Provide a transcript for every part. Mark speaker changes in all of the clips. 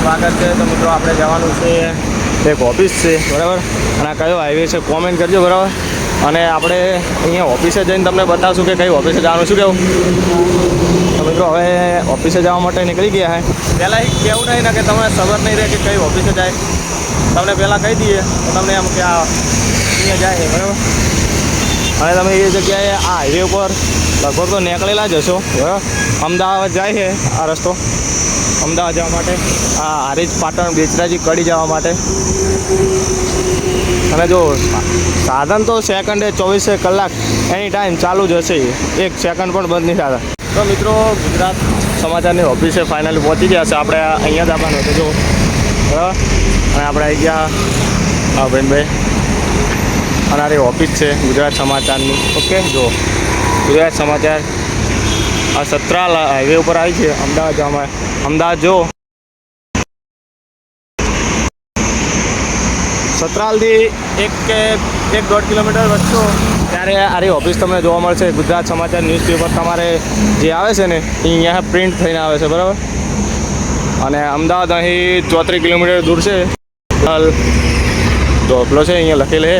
Speaker 1: સ્વાગત છે। તો મિત્રો આપણે જવાનું છે એક ઓફિસ છે બરાબર, અને કયો હાઈવે છે કોમેન્ટ કરજો બરાબર। અને આપણે અહીંયા ઓફિસે જઈને તમને બતાવશું કે કઈ ઓફિસે જવાનું, શું કેવું? તો મિત્રો હવે ઓફિસે જવા માટે નીકળી ગયા હે। પહેલાં એ કહેવું નહીં ને કે તમને ખબર નહીં રહે કે કઈ ઓફિસે જાય, તમને પહેલાં કહી દઈએ તો તમને એમ કે આ અહીંયા જાય બરાબર। અને તમે એ જગ્યાએ આ હાઈવે ઉપર લગભગ તો નીકળેલા જ હશો બરાબર। અમદાવાદ જાય છે આ રસ્તો, અમદાવાદ જવા માટે, આ હારીજ પાટણ બેચરાજી કડી જવા માટે। અને જો સાધન તો સેકન્ડે 24 કલાક એની ટાઈમ ચાલુ જ હશે, એક સેકન્ડ પણ બંધ નહીં થતા। તો મિત્રો ગુજરાત સમાચારની ઓફિસે ફાઇનલી પહોંચી ગયા છે આપણે, અહીંયા જ આવવાનું હતું જો બરાબર। અને આપણે આવી ગયા ભાઈ, અને આ ઓફિસ છે ગુજરાત સમાચારની। ઓકે, જો ગુજરાત સમાચાર આ સતરાલ હાઈવે ઉપર આવી છે અમદાવાદ જવામાં। અમદાવાદ જો સતરાલથી 1-1.5 કિલોમીટર વધશો ત્યારે આરી ઓફિસ તમને જોવા મળશે। ગુજરાત સમાચાર ન્યૂઝપેપર તમારે જે આવે છે ને એ અહીંયા પ્રિન્ટ થઈને આવે છે બરાબર। અને અમદાવાદ અહીં 34 કિલોમીટર દૂર છે, તો પેલો છે અહીંયા લખેલ છે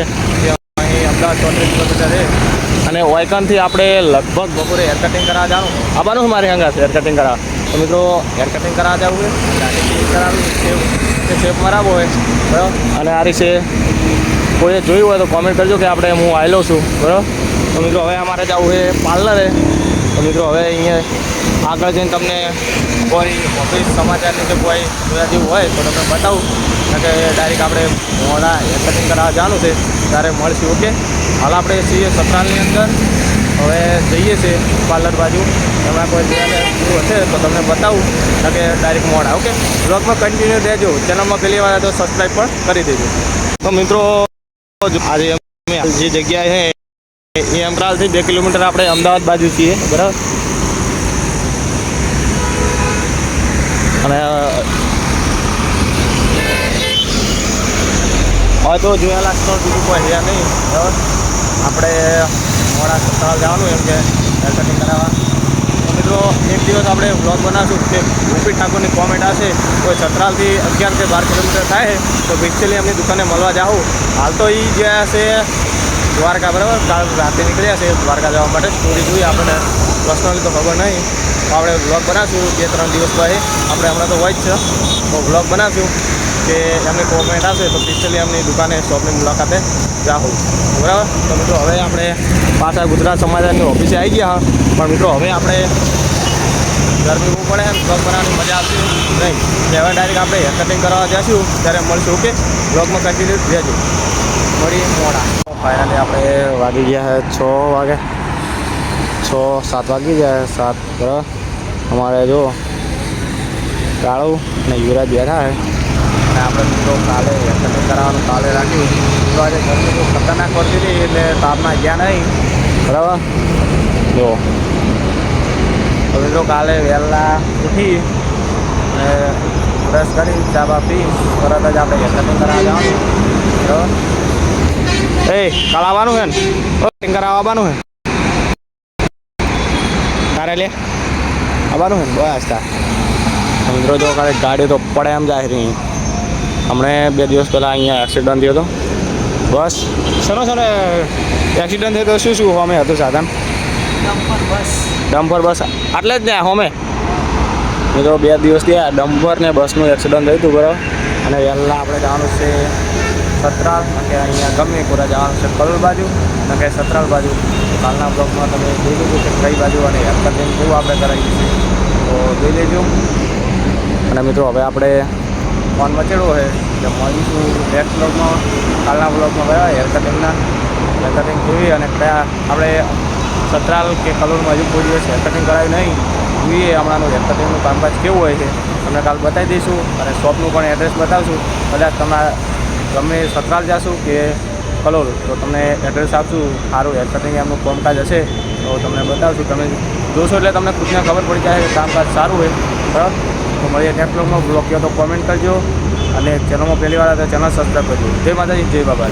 Speaker 1: અહીં અમદાવાદ 34 કિલોમીટર છે। અને ઓયકનથી આપણે લગભગ બપોરે હેર કટિંગ કરાવવા જવાનું, આવવાનું છે મારી હંગાત હેર કટિંગ કરાવવા। તો મિત્રો હેર કટિંગ કરાવવા જવું છે, ગાડી ક્લીન કરાવવી કે શેપ મરાવવો હોય બરાબર। અને આ રીતે કોઈએ જોયું હોય તો કોમેન્ટ કરજો કે આપણે હું આવેલો છું બરાબર। તો મિત્રો હવે અમારે જવું છે પાર્લરે। તો મિત્રો હવે અહીંયા આગળ જઈને તમને કોઈ ઓફિસ સમાચારની જે કોઈ જોયા જેવું હોય તો તમને બતાવું, કારણ કે ડાયરેક્ટ આપણે મોડા હેર કટિંગ કરાવવા જવાનું છે ત્યારે મળશું। ઓકે, હાલ આપણે છીએ સતરાલની અંદર, હવે જઈએ છીએ પાર્લર બાજુ। એમાં કોઈ જોયા હશે તો તમને બતાવું, કારણ કે ડાયરેક્ટ મોડા। ઓકે, બ્લોગમાં કન્ટિન્યુ રહેજો, ચેનલમાં પહેલી વાર તો સબસ્ક્રાઈબ પણ કરી દેજો। તો મિત્રો આજે અમે જે જગ્યાએ છે એ અમરાલથી 2 કિલોમીટર આપણે અમદાવાદ બાજુ છીએ બરાબર। અને હવે તો જોયેલા તો બીજું કોઈ છે નહીં બરાબર। આપણે મોડા સતરાલ જવાનું એમ કે હેર કટિંગ કરાવવા। તો મિત્રો એક દિવસ આપણે બ્લોગ બનાવશું કે રૂપી ઠાકોરની કોમેન્ટ આવશે કોઈ સતરાલથી 11 કે 12 કિલોમીટર થાય તો પિક્ચરલી એમની દુકાને મળવા જાઉં। હાલ તો એ ગયા છે દ્વારકા બરાબર, કાલ રાતે નીકળ્યા છે દ્વારકા જવા માટે। સ્ટોરી જોઈએ આપણને પર્સનલી તો ખબર નહીં, તો આપણે બ્લોગ બનાવશું 2-3 દિવસ પછી, આપણે હમણાં તો હોય જ છે તો બ્લોગ બનાવશું કે એમની કોમેન્ટ આવશે તો પિક્ચરલી એમની દુકાને શોપની મુલાકાતે જાઉં બરાબર। તો મિત્રો હવે આપણે પાછા ગુજરાત સમાચારની ઓફિસે આવી ગયા, પણ મિત્રો હવે આપણે ગરમી બહુ પડે બ્લોગ બનાવવાની મજા આવશે નહીં, હવે ડાયરેક્ટ આપણે હેર કટિંગ કરવા જઈશું ત્યારે મળશું। ઓકે, બ્લોગમાં કન્ટિન્યુ રહેજો, મળીએ મોડા। ફાઇનલી આપણે વાગી ગયા છે 6 વાગે, 6-7 વાગી ગયા 7 બરાબર। અમારે જો કાળુ અને યુવરાજ બેઠા છે, અને આપણે મિત્રો કાલે હેર કટિંગ કરાવવાનું કાલે રાખ્યું। તો આજે ગરમી તો ખતરનાક પડતી હતી એટલે તાપના ગયા નહીં બરાબર। જો તો મિત્રો કાલે વહેલા ઉઠી અને બ્રશ કરી ચા બા પી તરત જ આપણે હેર કટિંગ કરાવવા જવાનું બરાબર। એ કાલ આવવાનું છે ને કટિંગ કરાવવા આવવાનું છે તારે લે આવવાનું છે ને બસ તાર। મિત્રો જો કાલે ગાડી તો પડે એમ જાય રહી, હમણે 2 દિવસ પહેલાં અહીંયા એક્સિડન્ટ થયો હતો બસ શેનો એક્સિડન્ટ થયો તો શું હોમે હતું સાધન? ડમ્પર બસ આટલે જ ને હોમે મિત્રો 2 દિવસ થયા ડમ્પર ને બસનું એક્સિડન્ટ થયું હતું બરાબર। અને વહેલા આપણે જવાનું છે સતરાલ, કે અહીંયા ગમે પૂરા જવાનું છે કલોલ બાજુ કે સતરાલ બાજુ। કાલના બ્લોગમાં તમે જોઈ લેજો કે કઈ બાજુ અને હેર કટિંગ કેવું આપણે કરાવીએ છીએ તો જોઈ લેજો। અને મિત્રો હવે આપણે ફોન મચેડવો છે કે મળીશું નેક્સ્ટ બ્લોગમાં, કાલના બ્લોગમાં બરાબર। હેર કટિંગ જોઈ અને કયા આપણે સતરાલ કે કલોલમાં હજુ કોઈ દિવસ હેર કટિંગ કરાવ્યું નહીં, જોઈએ હમણાંનું હેર કટિંગનું કામકાજ કેવું હોય છે તમને કાલ બતાવી દઈશું। અને શોપનું પણ એડ્રેસ બતાવશું, કદાચ તમારા ગમે સતરાલ જશું કે કલોલ તો તમને એડ્રેસ આપશું, સારું હેર કટિંગ એમનું કામકાજ હશે તો તમને બતાવશું। તમે જોશો એટલે તમને ખુદને ખબર પડી જાય કે કામકાજ સારું હોય બરાબર। તો મળીએ નેક્સ્ટ બ્લોગમાં, બ્લોગ કહો તો કોમેન્ટ કરજો, અને ચેનલમાં પહેલી વાર તો ચેનલ સબસ્ક્રાઈબ કરજો। જય માતાજી, જય બાબા।